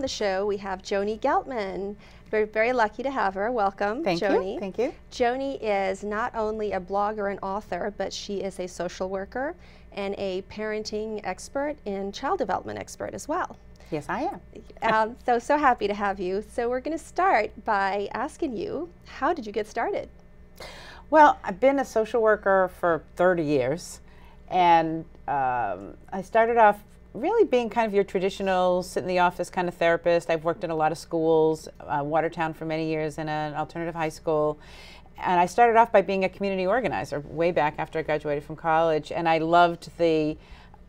the show, we have Joani Geltman. We're very lucky to have her. Welcome, Joani. Thank you. Joani is not only a blogger and author, but she is a social worker and a parenting expert and child development expert as well. Yes, I am. So happy to have you. So we're going to start by asking you, how did you get started? Well, I've been a social worker for 30 years, and I started off really being kind of your traditional sit in the office kind of therapist. I've worked in a lot of schools, Watertown for many years in an alternative high school. And I started off by being a community organizer way back after I graduated from college. And I loved the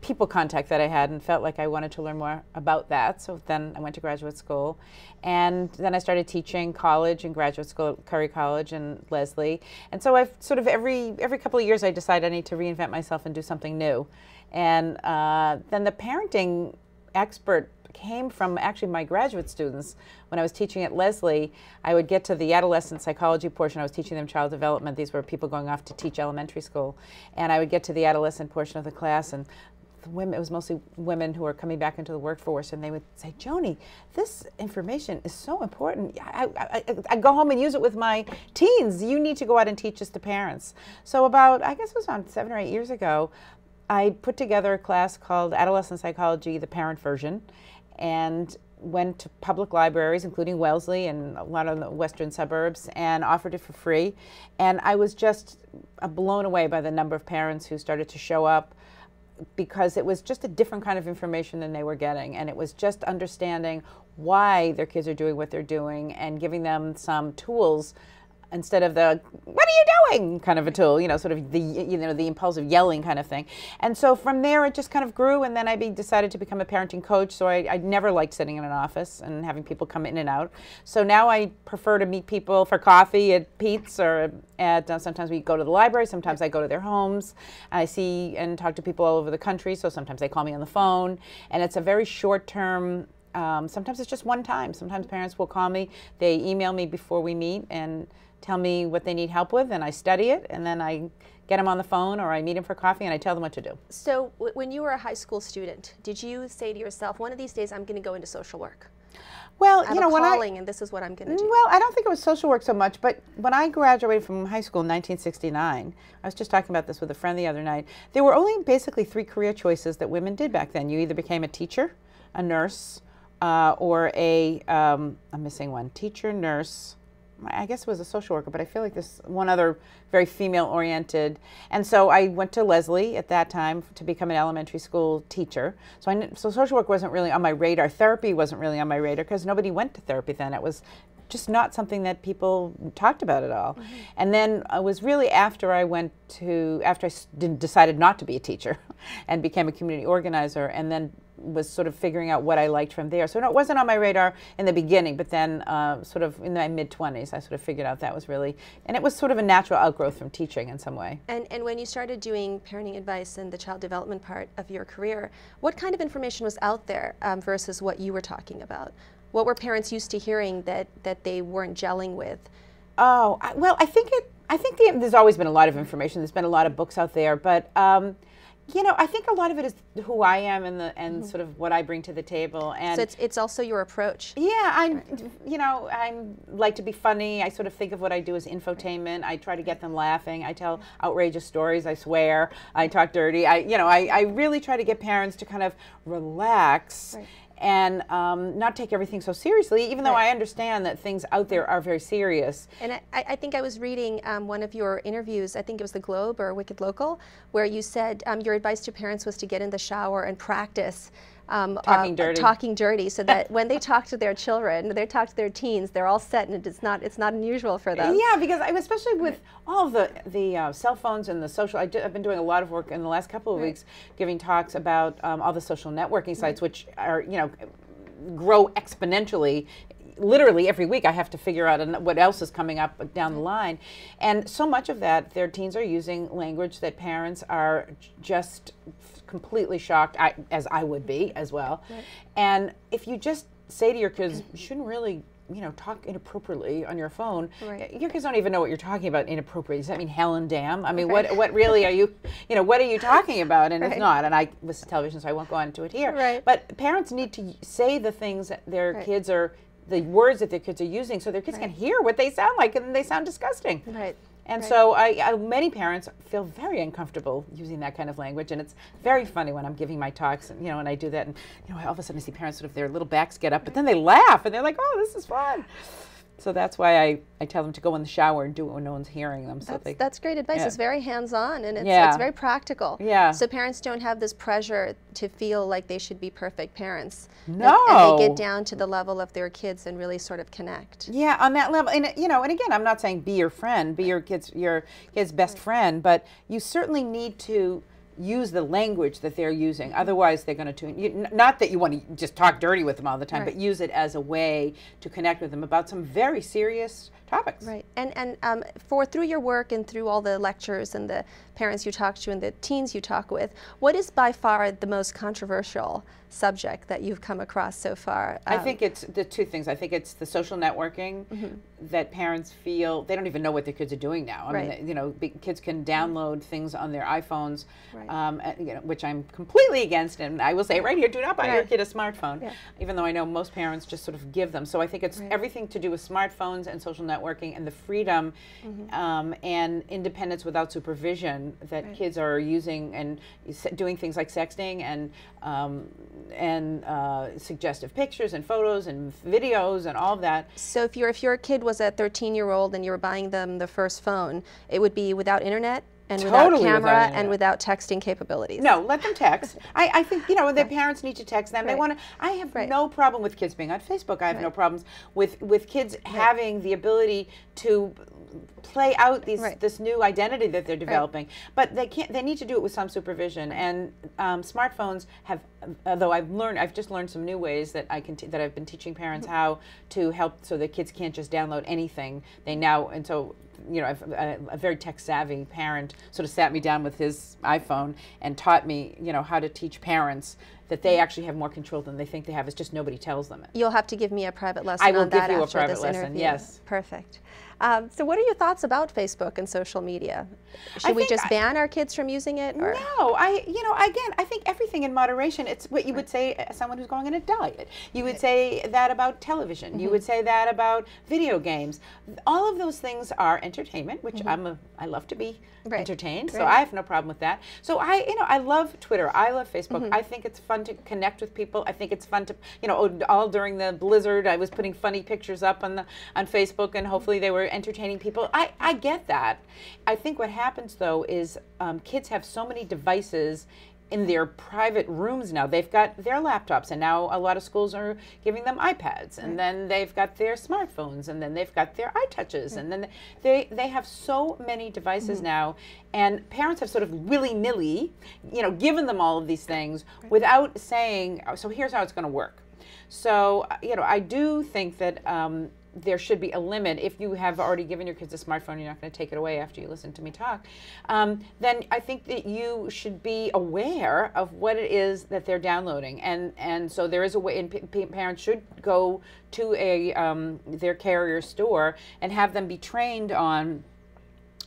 people contact that I had and felt like I wanted to learn more about that. So then I went to graduate school. And then I started teaching college and graduate school at Curry College and Leslie. And so I've sort of every couple of years I decide I need to reinvent myself and do something new. And then the parenting expert came from actually my graduate students. When I was teaching at Leslie, I would get to the adolescent psychology portion. I was teaching them child development. These were people going off to teach elementary school. And I would get to the adolescent portion of the class, and the women, it was mostly women who were coming back into the workforce, and they would say, Joani, this information is so important. I go home and use it with my teens. You need to go out and teach this to parents. So about, I guess it was around 7 or 8 years ago, I put together a class called Adolescent Psychology, the Parent Version, and went to public libraries, including Wellesley and a lot of the western suburbs, and offered it for free. And I was just blown away by the number of parents who started to show up, because it was just a different kind of information than they were getting. And it was just understanding why their kids are doing what they're doing and giving them some tools instead of the, what are you doing kind of a tool, sort of the impulsive yelling kind of thing. And so from there it just kind of grew, and then I decided to become a parenting coach. So I never liked sitting in an office and having people come in and out. So now I prefer to meet people for coffee at Pete's, or at, sometimes we go to the library, sometimes I go to their homes. I see and talk to people all over the country, so sometimes they call me on the phone, and it's a very short term. Sometimes it's just one time. Sometimes parents will call me, they email me before we meet and tell me what they need help with, and I study it, and then I get them on the phone, or I meet them for coffee, and I tell them what to do. So when you were a high school student, did you say to yourself, one of these days I'm going to go into social work? Well, I have a calling, and this is what I'm going to do. Well, I don't think it was social work so much, but when I graduated from high school in 1969, I was just talking about this with a friend the other night, there were only basically 3 career choices that women did back then. You either became a teacher, a nurse, or I'm missing one, teacher, nurse, I guess it was a social worker, but I feel like there's one other very female-oriented. And so I went to Leslie at that time to become an elementary school teacher. So social work wasn't really on my radar. Therapy wasn't really on my radar because nobody went to therapy then. It was just not something that people talked about at all. Mm-hmm. And then it was really after I decided not to be a teacher and became a community organizer, and then was sort of figuring out what I liked from there. So it wasn't on my radar in the beginning, but then sort of in my mid-20s, I sort of figured out that was really, and it was sort of a natural outgrowth from teaching in some way. And when you started doing parenting advice and the child development part of your career, what kind of information was out there versus what you were talking about? What were parents used to hearing that they weren't gelling with? Oh, well, I think there's always been a lot of information. There's been a lot of books out there, but I think a lot of it is who I am and mm-hmm. sort of what I bring to the table. And so it's also your approach. Yeah, I like to be funny. I sort of think of what I do as infotainment. I try to get them laughing. I tell outrageous stories. I swear. I talk dirty. I really try to get parents to kind of relax. Right. And not take everything so seriously, even though I understand that things out there are very serious. And I think I was reading one of your interviews, I think it was the Globe or Wicked Local, where you said your advice to parents was to get in the shower and practice talking dirty, so that when they talk to their children, they talk to their teens, they're all set, and it's not unusual for them. Yeah, because especially with all of the cell phones and the social, I've been doing a lot of work in the last couple of weeks, giving talks about all the social networking sites, which are grow exponentially. Literally every week I have to figure out what else is coming up down the line. And so much of that, their teens are using language that parents are just completely shocked, as I would be as well. Right. And if you just say to your kids, you shouldn't really talk inappropriately on your phone, your kids don't even know what you're talking about inappropriately. Does that mean hell and damn? I mean, what really are you, what are you talking about? And it's not. And I listen to television, so I won't go into it here. Right. But parents need to say the things that their kids are, the words that their kids are using, so their kids can hear what they sound like, and they sound disgusting. Right. And so many parents feel very uncomfortable using that kind of language, and it's very funny when I'm giving my talks, and and I do that, and all of a sudden I see parents sort of their little backs get up, but then they laugh, and they're like, "Oh, this is fun." So that's why I tell them to go in the shower and do it when no one's hearing them. So that's great advice. It's very hands-on, and it's very practical. Yeah. So parents don't have this pressure to feel like they should be perfect parents. No. And they get down to the level of their kids and really sort of connect. Yeah, on that level. And and again, I'm not saying be your friend, be your kid's best friend, but you certainly need to use the language that they're using. Otherwise, they're going to tune you. Not that you want to just talk dirty with them all the time, but use it as a way to connect with them about some very serious topics. Right. And through your work and through all the lectures and the parents you talk to and the teens you talk with, what is by far the most controversial subject that you've come across so far? I think it's the two things. I think it's the social networking that parents feel they don't even know what their kids are doing now. I mean, kids can download things on their iPhones, which I'm completely against. And I will say right here, do not buy your kid a smartphone, even though I know most parents just sort of give them. So I think it's everything to do with smartphones and social networking and the freedom and independence without supervision that kids are using and doing things like sexting and suggestive pictures and photos and videos and all of that. So if your kid was a 13-year-old and you were buying them the first phone, it would be without internet and without camera and without texting capabilities. No, let them text. I think their parents need to text them. They want to. I have no problem with kids being on Facebook. I have no problems with kids having the ability to play out this new identity that they're developing, but they need to do it with some supervision. And smartphones have, though I've just learned some new ways that that I've been teaching parents how to help so that kids can't just download anything. A very tech savvy parent sort of sat me down with his iPhone and taught me how to teach parents that they actually have more control than they think they have. It's just nobody tells them it. You'll have to give me a private lesson on that. I will give you a private lesson, interview. yes. Perfect. So what are your thoughts about Facebook and social media? Should we just ban our kids from using it? Or? No, I think everything in moderation. It's what you would say as someone who's going on a diet. You would say that about television. You would say that about video games. All of those things are entertainment, which I love to be entertained, so I have no problem with that. So I love Twitter. I love Facebook. I think it's fun to connect with people. I think it's fun to, all during the blizzard, I was putting funny pictures up on Facebook, and hopefully they were entertaining people. I get that. I think what happens though is kids have so many devices in their private rooms now. They've got their laptops, and now a lot of schools are giving them iPads, and then they've got their smartphones, and then they've got their iTouches, and then they have so many devices now, and parents have sort of willy-nilly, given them all of these things without saying, so here's how it's going to work. So, I do think that there should be a limit. If you have already given your kids a smartphone, you're not going to take it away after you listen to me talk, then I think that you should be aware of what it is that they're downloading. And so there is a way, and parents should go to their carrier store and have them be trained on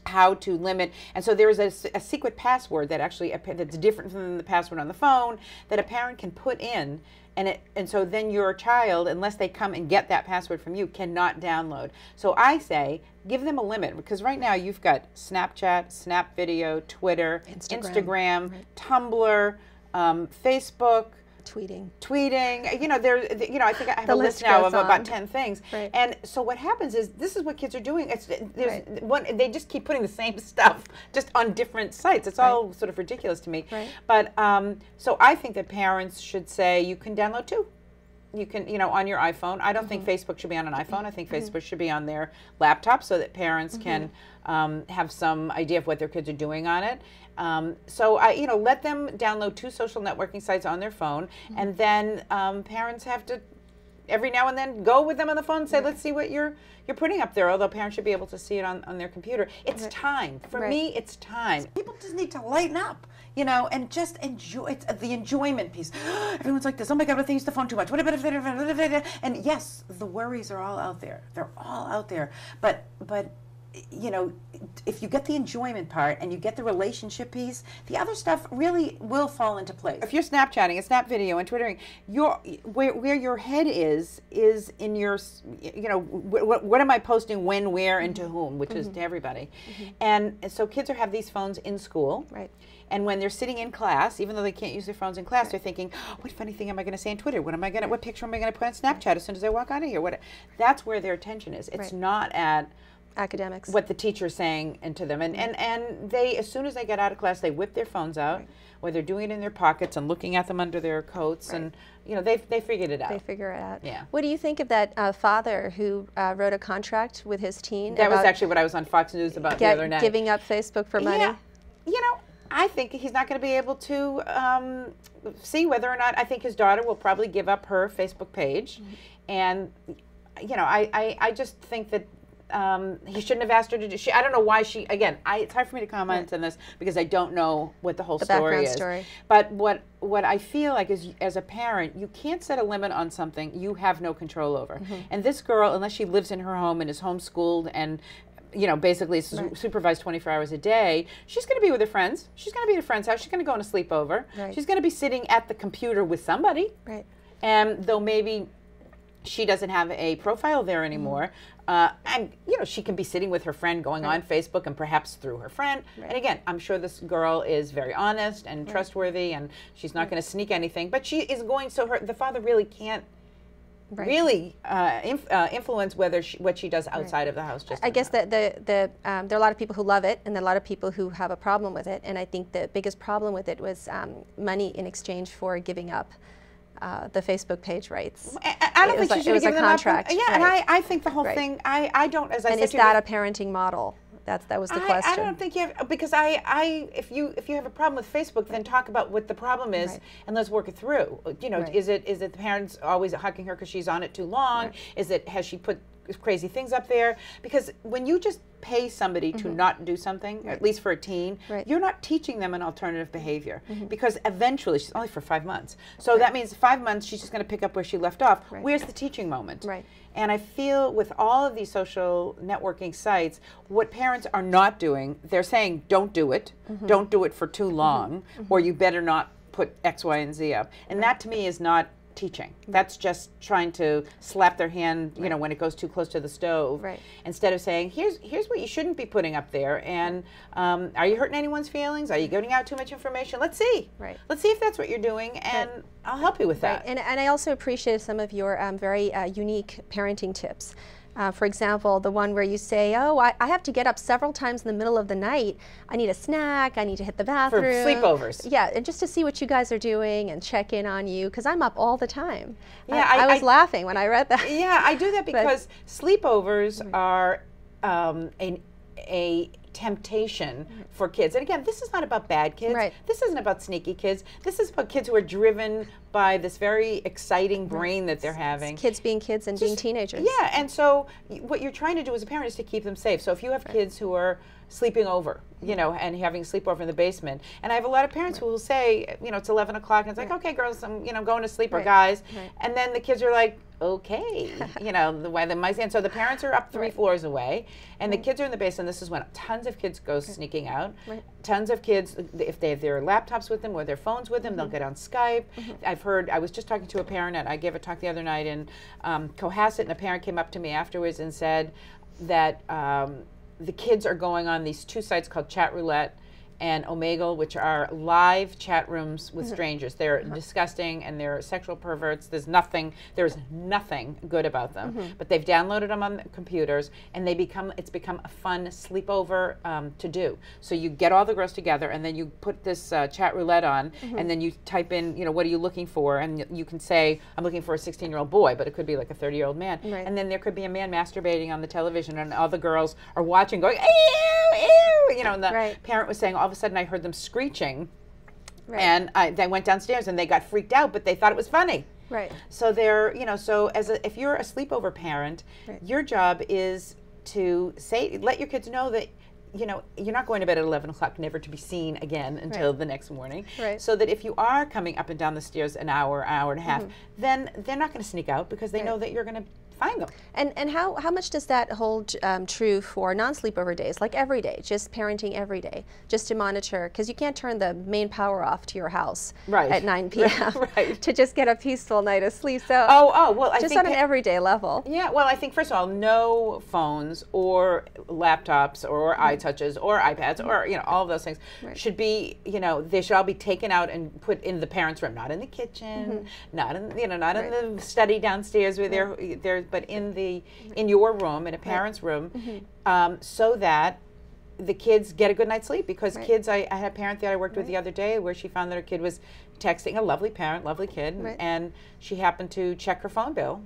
how to limit. And so there is a secret password that actually that's different from the password on the phone that a parent can put in. And so then your child, unless they come and get that password from you, cannot download. So I say, give them a limit, because right now you've got Snapchat, Snap Video, Twitter, Instagram, Tumblr, Facebook, tweeting. I think I have a list now of about 10 things. Right. And so what happens is, this is what kids are doing. They just keep putting the same stuff just on different sites. It's all sort of ridiculous to me. Right. But so I think that parents should say, you can download too. You can, on your iPhone. I don't think Facebook should be on an iPhone. I think Facebook should be on their laptop so that parents can have some idea of what their kids are doing on it. So let them download 2 social networking sites on their phone, and then parents have to every now and then go with them on the phone and say, let's see what you're putting up there, although parents should be able to see it on their computer. It's time. For me, it's time. People just need to lighten up, you know, and just enjoy. It's the enjoyment piece. Everyone's like this, oh my God, what if they use the phone too much? What if, and yes, the worries are all out there. They're all out there. But you know, if you get the enjoyment part and you get the relationship piece, the other stuff really will fall into place. If you're Snapchatting, a Snap video, and Twittering, where your head is in your, you know, what am I posting, when, where, and to whom, which is to everybody. And so kids have these phones in school. Right. And when they're sitting in class, even though they can't use their phones in class, they're thinking, oh, what funny thing am I going to say on Twitter? What picture am I going to put on Snapchat as soon as I walk out of here? That's where their attention is. It's not at academics, what the teacher's saying into them, and they, as soon as they get out of class, they whip their phones out, or they're doing it in their pockets and looking at them under their coats, and you know, they figured it out. They figure it out. Yeah. What do you think of that father who wrote a contract with his teen? That was actually what I was on Fox News about the other night. Giving up Facebook for money. Yeah. You know, I think he's not going to be able to see whether or not. I think his daughter will probably give up her Facebook page, and you know, I just think that. He shouldn't have asked her to do. I don't know why she. Again, it's hard for me to comment on this because I don't know what the whole story is. But what I feel like is, as a parent, you can't set a limit on something you have no control over. And this girl, unless she lives in her home and is homeschooled and, you know, basically supervised 24 hours a day, she's going to be with her friends. She's going to be at a friend's house. She's going to go on a sleepover. She's going to be sitting at the computer with somebody. And though maybe she doesn't have a profile there anymore. And, you know, she can be sitting with her friend going on Facebook and perhaps through her friend. And again, I'm sure this girl is very honest and trustworthy, and she's not going to sneak anything. But she is going, so the father really can't really influence what she does outside of the house. I guess that there are a lot of people who love it, and there are a lot of people who have a problem with it. And I think the biggest problem with it was money in exchange for giving up the Facebook page rights. I don't think she should have given them contract. Up. Yeah, and I think the whole thing, I don't, as I said to you. And is that a parenting model? That was the question. I don't think you have, because if you have a problem with Facebook, then talk about what the problem is and let's work it through. You know, is it the parents always hugging her because she's on it too long? Has she put crazy things up there? Because when you just pay somebody to not do something, at least for a teen, you're not teaching them an alternative behavior, because eventually, she's only for 5 months. So that means 5 months, she's just going to pick up where she left off. Where's the teaching moment? And I feel with all of these social networking sites, what parents are not doing, they're saying, don't do it. Don't do it for too long, or you better not put X, Y, and Z up. And that to me is not teaching. That's just trying to slap their hand, you know, when it goes too close to the stove. Instead of saying, here's what you shouldn't be putting up there, and are you hurting anyone's feelings? Are you giving out too much information? Let's see. Let's see if that's what you're doing, and I'll help you with that. And I also appreciate some of your very unique parenting tips. For example, the one where you say, oh, I have to get up several times in the middle of the night. I need a snack. I need to hit the bathroom. For sleepovers. Yeah, and just to see what you guys are doing and check in on you, because I'm up all the Yeah, I was laughing when I read that. Yeah, I do that because sleepovers are a temptation for kids. And again, this is not about bad kids. This isn't about sneaky kids. This is about kids who are driven by this very exciting brain that they're having. It's kids being kids and being teenagers. Yeah, and so what you're trying to do as a parent is to keep them safe. So if you have kids who are sleeping over, you know, and having sleepover in the basement, and I have a lot of parents who will say, you know, it's 11 o'clock, and it's like, okay, girls, I'm, you know, going to sleep, or guys, and then the kids are like, okay, you know, the way the mice, and so the parents are up 3 floors away, and the kids are in the basement. This is when tons of kids go sneaking out. Tons of kids, if they have their laptops with them or their phones with them, they'll get on Skype. I was just talking to a parent, and I gave a talk the other night in Cohasset, and a parent came up to me afterwards and said that the kids are going on these 2 sites called Chat Roulette and Omegle, which are live chat rooms with strangers. They're disgusting, and they're sexual perverts. There's nothing good about them. But they've downloaded them on the computers, and it's become a fun sleepover to do. So you get all the girls together, and then you put this Chat Roulette on, and then you type in, you know, what are you looking for? And you can say, I'm looking for a 16-year-old boy, but it could be like a 30-year-old man. And then there could be a man masturbating on the television, and all the girls are watching, going, ew, ew, you know, and the parent was saying, all of a sudden I heard them screeching, and they went downstairs and they got freaked out, but they thought it was funny. Right. So they're, so if you're a sleepover parent, your job is to let your kids know that you're not going to bed at 11 o'clock, never to be seen again until the next morning. Right. So that if you are coming up and down the stairs an hour and a half, then they're not going to sneak out because they know that you're going to find them. And how much does that hold true for non-sleepover days, like every day, just parenting every day, just to monitor, because you can't turn the main power off to your house at 9 p.m. to just get a peaceful night of sleep. So well, I just think on an everyday level. Yeah, well, I think first of all, no phones or laptops or iTouches or iPads or all of those things should be they should all be taken out and put in the parents' room, not in the kitchen, not in not in the study downstairs where they're but in your room, in a parent's room, so that the kids get a good night's sleep. Because kids, I had a parent that I worked with the other day where she found that her kid was texting, a lovely parent, lovely kid, and she happened to check her phone bill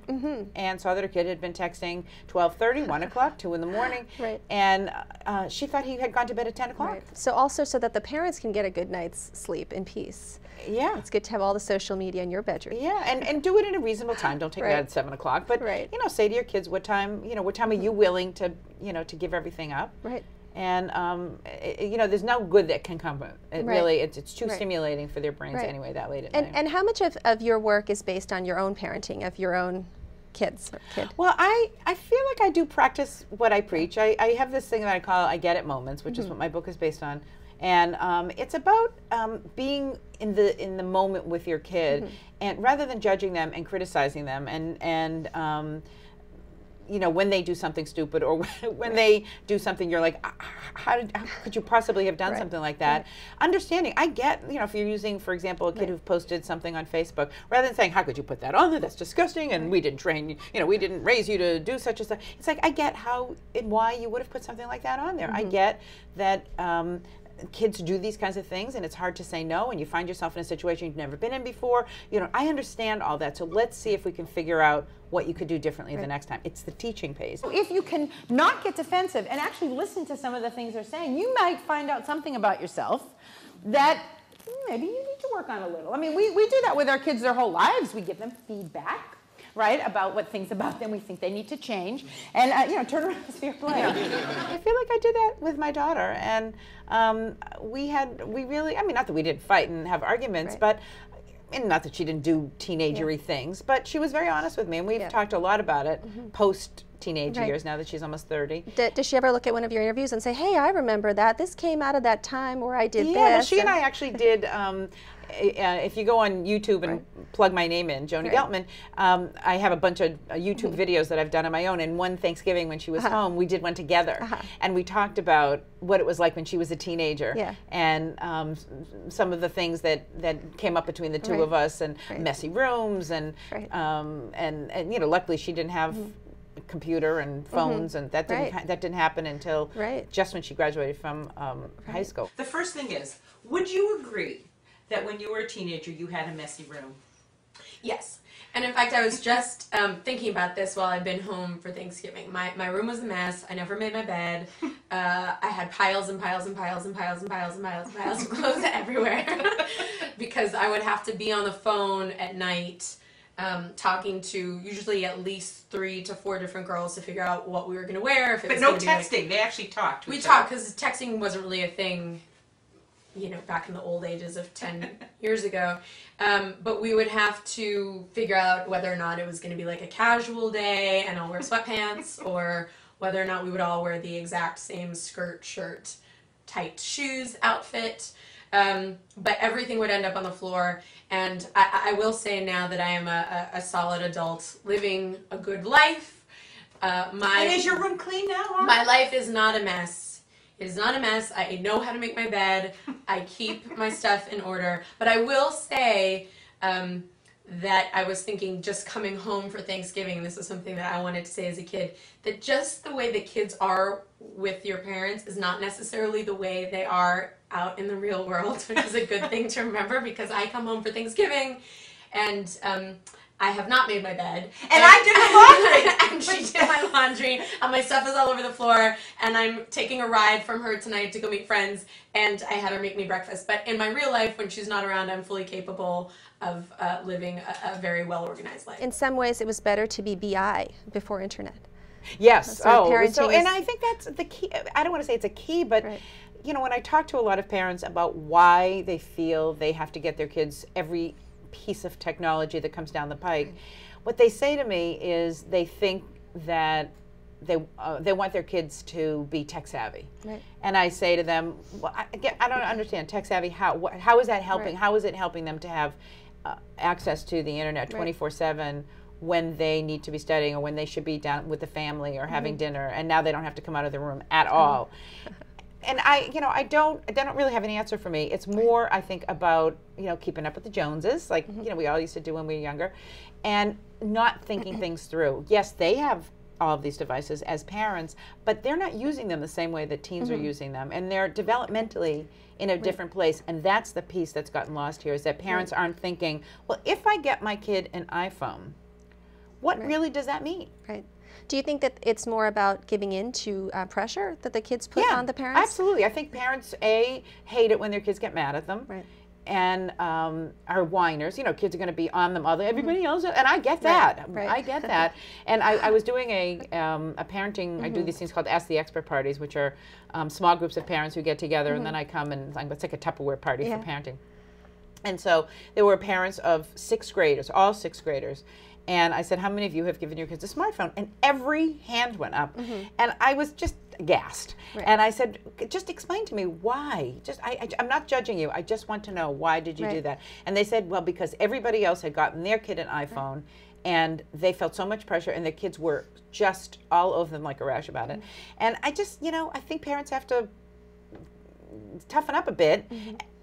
and saw that her kid had been texting 12:30, 1 o'clock, 2 in the morning, and she thought he had gone to bed at 10 o'clock. So also so that the parents can get a good night's sleep in peace. Yeah. It's good to have all the social media in your bedroom. Yeah, and do it in a reasonable time. Don't take it out at 7 o'clock, but say to your kids, what time are you willing to to give everything up? Right. And there's no good that can come from it. Really, it's too stimulating for their brains anyway that late at night. And how much of your work is based on your own parenting of your own kids or kid? Well, I feel like I do practice what I preach. I have this thing that I call I Get It Moments, which is what my book is based on. And it's about being in the moment with your kid, and rather than judging them and criticizing them, and when they do something stupid or when they do something you're like, how could you possibly have done something like that? Understanding, I get, if you're using, for example, a kid who posted something on Facebook, rather than saying, how could you put that on there? That's disgusting, and we didn't train you, we didn't raise you to do such and such. It's like, I get how and why you would have put something like that on there. I get that kids do these kinds of things and it's hard to say no, and you find yourself in a situation you've never been in before. I understand all that. So let's see if we can figure out what you could do differently the next time. It's the teaching phase. If you can not get defensive and actually listen to some of the things they're saying, you might find out something about yourself that maybe you need to work on a little. I mean, we do that with our kids their whole lives. We give them feedback, about what things about them we think they need to change, and turn around and see your play. I feel like I did that with my daughter, and we really, not that we didn't fight and have arguments, but and not that she didn't do teenagery things, but she was very honest with me, and we've talked a lot about it post teenage years, now that she's almost 30. Does she ever look at one of your interviews and say, hey, I remember that, this came out of that time where I did this? Yeah, well, she and I actually did, if you go on YouTube and plug my name in, Joani Geltman, I have a bunch of YouTube videos that I've done on my own, and one Thanksgiving when she was home, we did one together, and we talked about what it was like when she was a teenager, and some of the things that came up between the two of us, and messy rooms, and luckily she didn't have a computer and phones, and that didn't happen until just when she graduated from high school. The first thing is, would you agree that when you were a teenager you had a messy room? Yes. And in fact, I was just thinking about this while I've been home for Thanksgiving. My room was a mess. I never made my bed. I had piles and piles and piles and piles and piles and piles and piles of clothes everywhere because I would have to be on the phone at night talking to usually at least 3 to 4 different girls to figure out what we were going to wear. But no texting. They actually talked. We talked because texting wasn't really a thing, back in the old ages of 10 years ago. But we would have to figure out whether or not it was going to be like a casual day and I'll wear sweatpants, or whether or not we would all wear the exact same skirt, shirt, tight shoes outfit. But everything would end up on the floor. And I will say now that I am a solid adult living a good life. And is your room clean now? My life is not a mess. It is not a mess. I know how to make my bed. I keep my stuff in order. But I will say that I was thinking, just coming home for Thanksgiving, and this is something that I wanted to say as a kid, that just the way that kids are with your parents is not necessarily the way they are out in the real world, which is a good thing to remember, because I come home for Thanksgiving and I have not made my bed. And I did the laundry. And she did my laundry, and my stuff is all over the floor, and I'm taking a ride from her tonight to go meet friends, and I had her make me breakfast. But in my real life, when she's not around, I'm fully capable of living a very well-organized life. In some ways, it was better to be BI before internet. Yes. So and I think that's the key. I don't want to say it's a key, but you know, when I talk to a lot of parents about why they feel they have to get their kids every piece of technology that comes down the pike, what they say to me is they think that they want their kids to be tech savvy. Right. And I say to them, well, I don't understand tech savvy. How is that helping? Right. How is it helping them to have access to the internet 24/7 when they need to be studying or when they should be down with the family or having dinner, and now they don't have to come out of the room at all? And I don't really have an answer for me. It's more, I think, about, keeping up with the Joneses, like, we all used to do when we were younger, and not thinking things through. Yes, they have all of these devices as parents, but they're not using them the same way that teens are using them, and they're developmentally in a different place, and that's the piece that's gotten lost here, is that parents aren't thinking, well, if I get my kid an iPhone, what really does that mean? Right. Do you think that it's more about giving in to pressure that the kids put on the parents? Absolutely. I think parents, hate it when their kids get mad at them. Right. And are whiners. Kids are going to be on them. Everybody else, and I get that. Right. I get that. And I was doing a parenting. I do these things called Ask the Expert parties, which are small groups of parents who get together, and then I come and it's like a Tupperware party for parenting. And so there were parents of sixth graders, all sixth graders. And I said, how many of you have given your kids a smartphone? And every hand went up. And I was just aghast. Right. And I said, just explain to me why. I'm not judging you. I just want to know, why did you do that? And they said, well, because everybody else had gotten their kid an iPhone, and they felt so much pressure, and their kids were just all over them like a rash about it. And I just, I think parents have to toughen up a bit.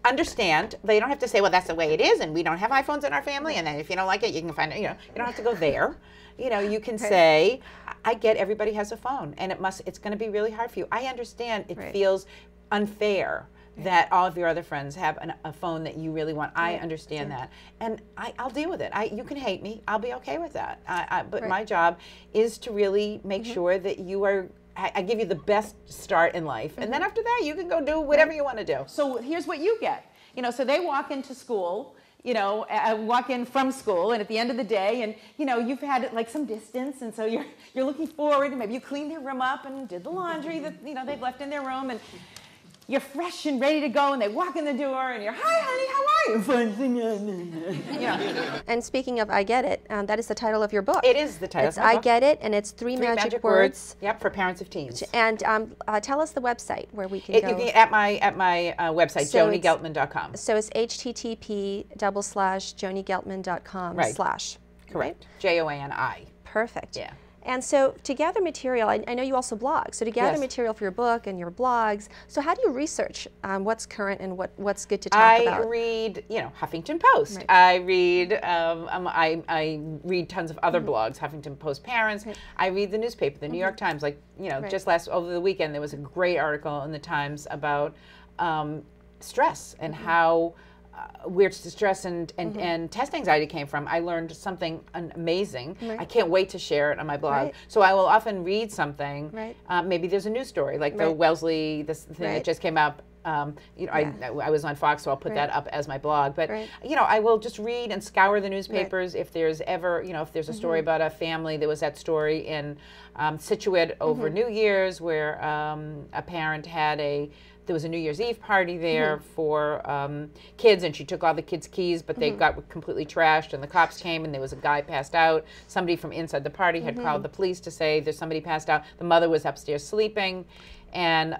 Understand. They don't have to say, well, that's the way it is, and we don't have iPhones in our family, and then if you don't like it, you can find it. You don't have to go there. You can say, I get everybody has a phone, and it's going to be really hard for you. I understand it feels unfair that all of your other friends have a phone that you really want. I understand that, and I'll deal with it. You can hate me. I'll be okay with that. But my job is to really make sure that you are. I give you the best start in life, and then after that, you can go do whatever you want to do. So here's what you get. So they walk into school, walk in from school, and at the end of the day, and you've had like some distance, and so you're looking forward, and maybe you cleaned their room up and did the laundry that they've left in their room, and you're fresh and ready to go, and they walk in the door, and you're, hi, honey, how are you? Fine. And speaking of I Get It, that is the title of your book. It is the title of my book. I Get It, and it's three magic words. Yep, for parents of teens. And tell us the website where we can go. You can at my website, JoaniGeltman.com. So it's http://JoaniGeltman.com/. Right. Correct. Right? Joani. Perfect. Yeah. And so to gather material, I know you also blog. So to gather material for your book and your blogs, so how do you research what's current and what's good to talk about? I read, Huffington Post. Right. I read, I read tons of other blogs, Huffington Post Parents. Right. I read the newspaper, the New York Times. Like, just over the weekend there was a great article in the Times about stress and how where stress and test anxiety came from. I learned something amazing. Right. I can't wait to share it on my blog. Right. So I will often read something. Right. Maybe there's a news story, like the Wellesley, this thing that just came up. I was on Fox, so I'll put that up as my blog. But I will just read and scour the newspapers if there's ever, if there's a story about a family. There was that story in Scituate over New Year's where a parent had there was a New Year's Eve party there for kids, and she took all the kids' keys, but they got completely trashed, and the cops came, and there was a guy passed out. Somebody from inside the party had called the police to say there's somebody passed out. The mother was upstairs sleeping, and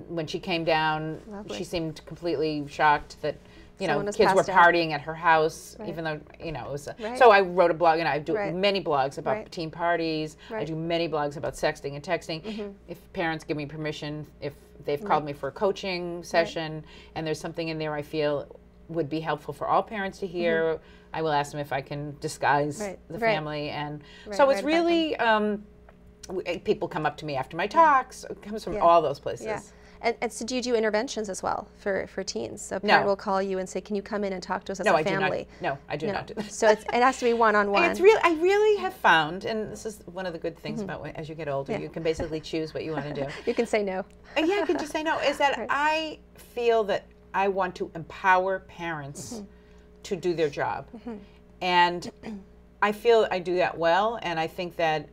when she came down, she seemed completely shocked that kids were partying at her house, even though, it was. So I wrote a blog, and I do many blogs about teen parties. I do many blogs about sexting and texting. If parents give me permission, if they've called me for a coaching session, and there's something in there I feel would be helpful for all parents to hear, I will ask them if I can disguise the family. And so it's really, people come up to me after my talks. It comes from all those places. Yeah. And so do you do interventions as well for teens? So a parent will call you and say, can you come in and talk to us as a family? I do not do that. So it has to be one-on-one. I really have found, and this is one of the good things about as you get older, you can basically choose what you want to do. You can say no. You can just say no, is that I feel that I want to empower parents to do their job. And I feel I do that well, and I think that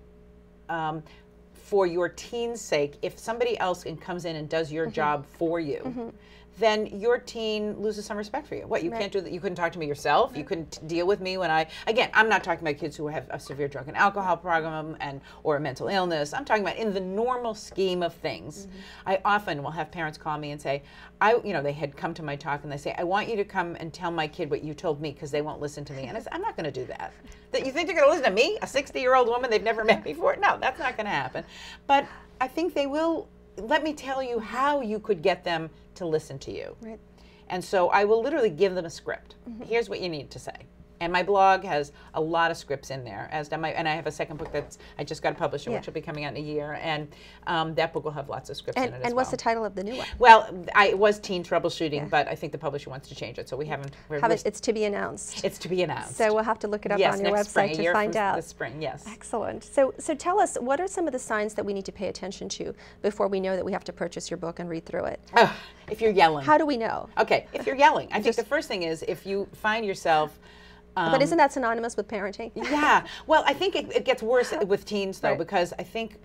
for your teen's sake, if somebody else comes in and does your job for you, then your teen loses some respect for you. What, you can't do that? You couldn't talk to me yourself? You couldn't deal with me when again, I'm not talking about kids who have a severe drug and alcohol problem or a mental illness. I'm talking about in the normal scheme of things. I often will have parents call me and say, they had come to my talk and they say, I want you to come and tell my kid what you told me because they won't listen to me. And I said, I'm not going to do that. That you think they're going to listen to me, a 60-year-old woman they've never met before? No, that's not going to happen. But I think they will. Let me tell you how you could get them to listen to you. Right. And so I will literally give them a script. Here's what you need to say. And my blog has a lot of scripts in there, and I have a second book I just got published, which will be coming out in a year, and that book will have lots of scripts in it as well. And what's the title of the new one? Well, it was Teen Troubleshooting, but I think the publisher wants to change it, so we haven't. It's to be announced. It's to be announced. So we'll have to look it up on your website to find out. This spring, yes. Excellent. So tell us, what are some of the signs that we need to pay attention to before we know that we have to purchase your book and read through it? If you're yelling. How do we know? Okay, if you're yelling, I think the first thing is if you find yourself. But isn't that synonymous with parenting? Yeah. Well, I think it gets worse with teens, though, because I think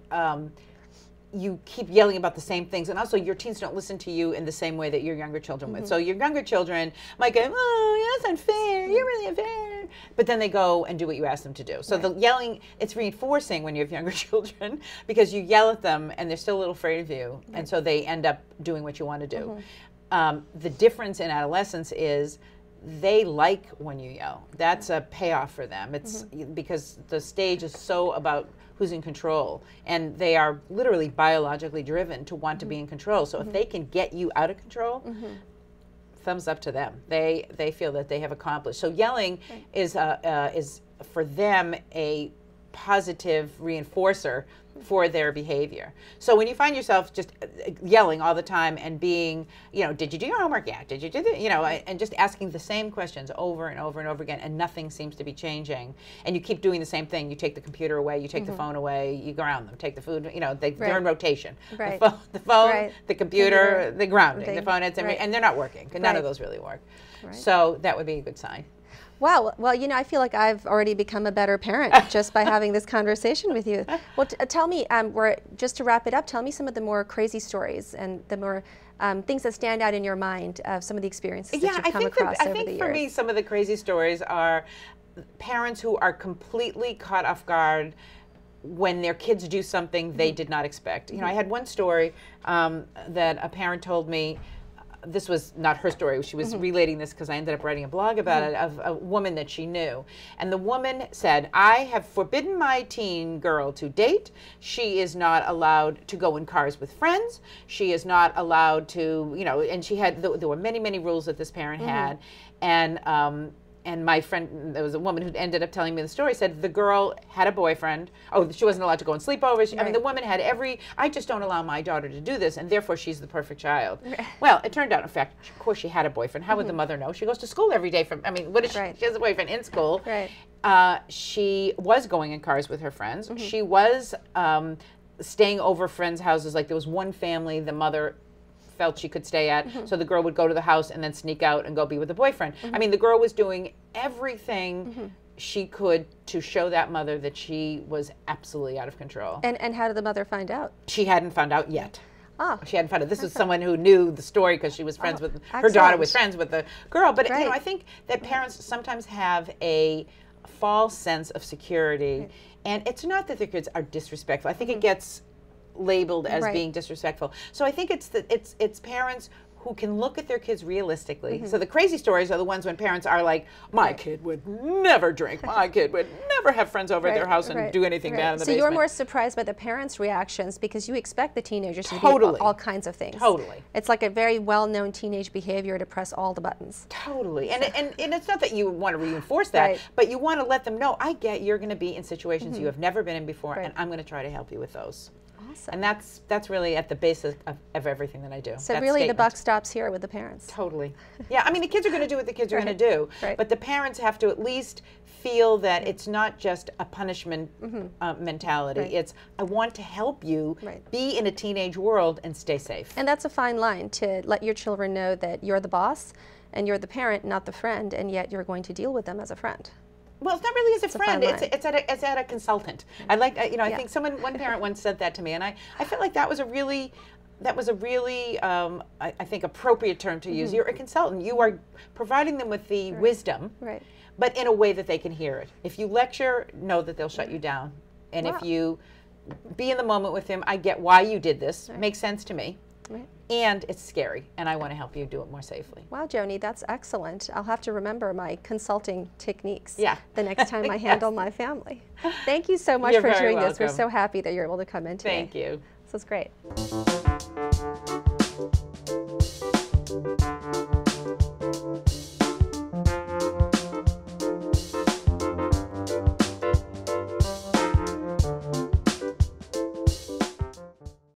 you keep yelling about the same things. And also, your teens don't listen to you in the same way that your younger children would. So your younger children might go, oh, that's unfair. You're really unfair. But then they go and do what you ask them to do. So the yelling, it's reinforcing when you have younger children because you yell at them and they're still a little afraid of you. And so they end up doing what you want to do. The difference in adolescence is they like when you yell. That's a payoff for them. It's because the stage is so about who's in control, and they are literally biologically driven to want to be in control. So if they can get you out of control, thumbs up to them. They feel that they have accomplished. So yelling is for them a positive reinforcer for their behavior. So when you find yourself just yelling all the time and being, did you do your homework? Yeah. Did you do the, and just asking the same questions over and over and over again, and nothing seems to be changing, and you keep doing the same thing. You take the computer away, you take the phone away, you ground them, take the food, they're in rotation. Right. The phone, the computer, the grounding, the phone, and they're not working. None of those really work. Right. So that would be a good sign. Wow. Well, I feel like I've already become a better parent just by having this conversation with you. Well, tell me, just to wrap it up, tell me some of the more crazy stories and the more things that stand out in your mind of some of the experiences that you've come across over the years. I think for me, some of the crazy stories are parents who are completely caught off guard when their kids do something they did not expect. I had one story that a parent told me. This was not her story. She was relating this because I ended up writing a blog about it, of a woman that she knew. And the woman said, I have forbidden my teen girl to date. She is not allowed to go in cars with friends. She is not allowed to, and she had, there were many, many rules that this parent had. And my friend, there was a woman who ended up telling me the story, said the girl had a boyfriend. Oh, she wasn't allowed to go on sleepovers. I mean, the woman had I just don't allow my daughter to do this, and therefore she's the perfect child. Well, it turned out, in fact, of course she had a boyfriend. How would the mother know? She goes to school every day what is she? She has a boyfriend in school. She was going in cars with her friends. She was staying over friends' houses. Like there was one family, the mother felt she could stay at, so the girl would go to the house and then sneak out and go be with the boyfriend. I mean, the girl was doing everything she could to show that mother that she was absolutely out of control. And how did the mother find out? She hadn't found out yet. She hadn't found out. This was someone who knew the story because she was friends with her daughter was friends with the girl. But I think that parents sometimes have a false sense of security, and it's not that their kids are disrespectful. I think it gets labeled as being disrespectful. So I think it's parents who can look at their kids realistically. So the crazy stories are the ones when parents are like, my kid would never drink, my kid would never have friends over at their house and do anything bad in the basement. So you're more surprised by the parents' reactions because you expect the teenagers to do all kinds of things. It's like a very well-known teenage behavior to press all the buttons. And it's not that you want to reinforce that, but you want to let them know, I get you're going to be in situations you have never been in before, and I'm going to try to help you with those. Awesome. And that's really at the basis of everything that I do. So that really statement. the buck stops here with the parents. Totally. Yeah, I mean, the kids are going to do what the kids are going to do, Right. but the parents have to at least feel that it's not just a punishment mentality. Right. It's, I want to help you Right. be in a teenage world and stay safe. And that's a fine line, to let your children know that you're the boss and you're the parent, not the friend, and yet you're going to deal with them as a friend. Well, it's not really as a friend. fine line. It's at a consultant. I like, I think one parent once said that to me, and I felt like that was a really, I think, appropriate term to use. You're a consultant. You are providing them with the wisdom, Right. but in a way that they can hear it. If you lecture, know that they'll shut you down. And if you be in the moment with them, I get why you did this. Makes sense to me. Right. And it's scary, and I want to help you do it more safely. Wow, Joani, that's excellent. I'll have to remember my consulting techniques Yeah. the next time I handle my family. Thank you so much You're for very doing this. We're welcome. so happy that you're able to come in today. Thank you. This was great.